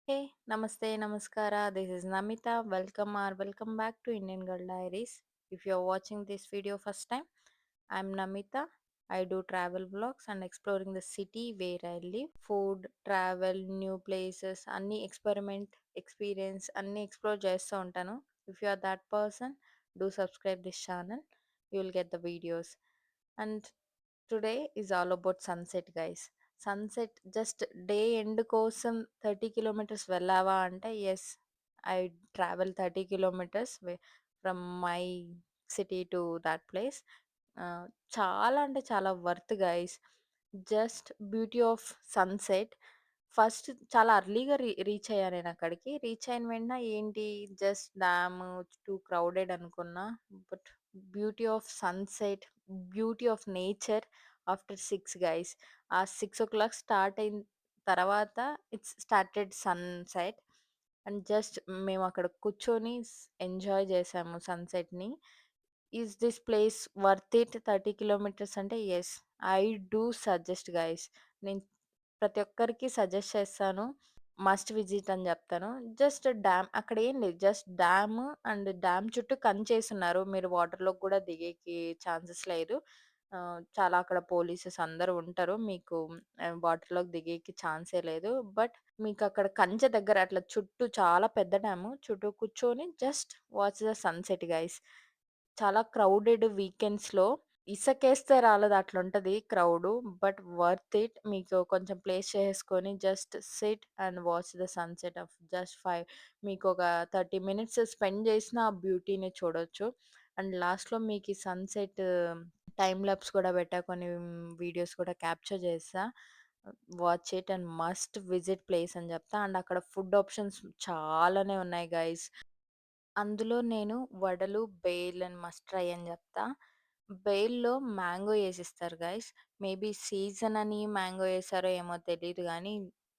Hey, namaste, namaskara. This is Namita. Welcome back to Indian Girl Diaries. If you're watching this video first time, I'm Namita. I do travel vlogs and exploring the city where I live. Food, travel, new places, అన్ని experience, అన్ని explore చేస్తూ ఉంటాను. If you are that person, do subscribe this channel. You will get the videos. And today is all about sunset guys. Sunset just day end కోసం 30 kilometres వెళ్ళావా అంటే yes, I travel 30 kilometres from my city to that place. చాలా అంటే చాలా worth guys. Just beauty of sunset. First చాలా అర్లీగా reach అయ్యా నేను అక్కడికి. రీచ్ అయిన వెంటనే ఏంటి, జస్ట్ డ్యామ్ టూ క్రౌడెడ్ అనుకున్నా. But beauty of sunset, beauty of nature after 6 guys. ఆ 6 o'clock స్టార్ట్ అయిన తర్వాత it's started sunset. And just మేము అక్కడ కూర్చొని ఎంజాయ్ చేసాము సన్‌సెట్‌ని. Is this place worth it 30 kilometres అంటే yes. I do suggest guys. నేను ప్రతి ఒక్కరికి సజెస్ట్ చేస్తాను. మస్ట్ విజిట్ అని జెప్తాను. జస్ట్ డ్యామ్ అక్కడేం లేదు. జస్ట్ డ్యామ్ అండ్ డ్యామ్ చుట్టూ కంచేసున్నారు. మీరు వాటర్‌లోకి గూడా దిగేకి ఛాన్సెస్ లేదు. చాలా అక్కడ పోలీసెస్ అందరూ ఉంటారు. మీకు వాటర్‌లోకి దిగేకి ఛాన్సే లేదు. బట్ మీకక్కడ కంచె దగ్గర అట్లా చుట్టూ చాలా పెద్ద డ్యాము. చుట్టూ కూర్చొని just watch the sunset guys. చాలా క్రౌడెడ్ వీకెండ్స్‌లో ఇసకేస్తే రాలేదు అట్లుంటది క్రౌడు. But worth it. మీకు కొంచెం ప్లేస్ చేసుకొని just SIT and watch the sunset of just 5 మీకొక 30 మినిట్స్ స్పెండ్ చేసినా ఆ బ్యూటీని చూడొచ్చు. అండ్ లాస్ట్‌లో మీకీ సన్‌సెట్ టైమ్ లాప్స్ కూడా పెట్టా. కొన్ని వీడియోస్ కూడా క్యాప్చర్ చేశా. Watch it and must visit place అని చెప్తా. అండ్ అక్కడ ఫుడ్ ఆప్షన్స్ చాలానే ఉన్నాయి గైస్. అందులో నేను వడలు, బేల్ అండ్ మస్ట్ ట్రై అని జెప్తా. బేల్‌లో మ్యాంగో యేసిస్తారు గైస్. మేబీ సీజన్ అని మ్యాంగో యేసారో ఏమో తెలీదు గానీ,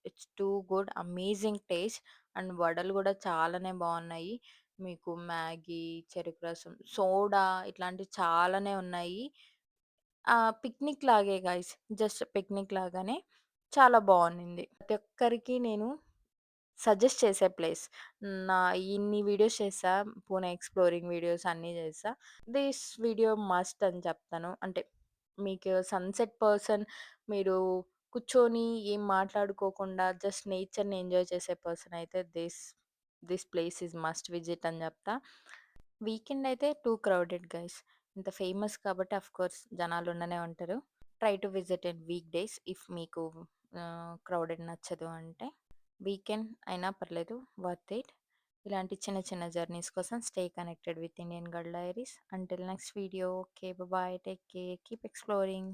it's too good amazing taste. And వడలు గూడా చాలానే బావున్నాయి. మీకు మ్యాగీ, చెరుకు రసం, సోడా ఇట్లాంటివి చాలానే ఉన్నాయి. పిక్నిక్ లాగే గైస్. జస్ట్ పిక్నిక్ లాగానే చాలా బావున్నింది. ప్రతి ఒక్కరికి నేను సజెస్ట్ చేసే ప్లేస్. నా ఇన్ని వీడియోస్ చేశా. పూణే ఎక్స్‌ప్లోరింగ్ వీడియోస్ అన్నీ చేశా. దిస్ వీడియో మస్ట్ అని చెప్తాను. అంటే మీకు సన్‌సెట్ పర్సన్, మీరు కూర్చొని ఏం మాట్లాడుకోకుండా జస్ట్ నేచర్‌ని ఎంజాయ్ చేసే పర్సన్ అయితే this place is must visit అని చెప్తా. వీకెండ్ అయితే టూ క్రౌడెడ్ గైస్. ఇంత ఫేమస్ కాబట్టి ఆఫ్‌కోర్స్ జనాలు ఉండనే ఉంటారు. Try to visit in week days if మీకు క్రౌడెడ్ నచ్చదు అంటే. వీకెండ్ అయినా పర్లేదు, వర్త్ ఇట్. ఇలాంటి చిన్న చిన్న జర్నీస్ కోసం stay connected with Indian Girl Diaries. Until next video. Okay, bye, take care, keep exploring.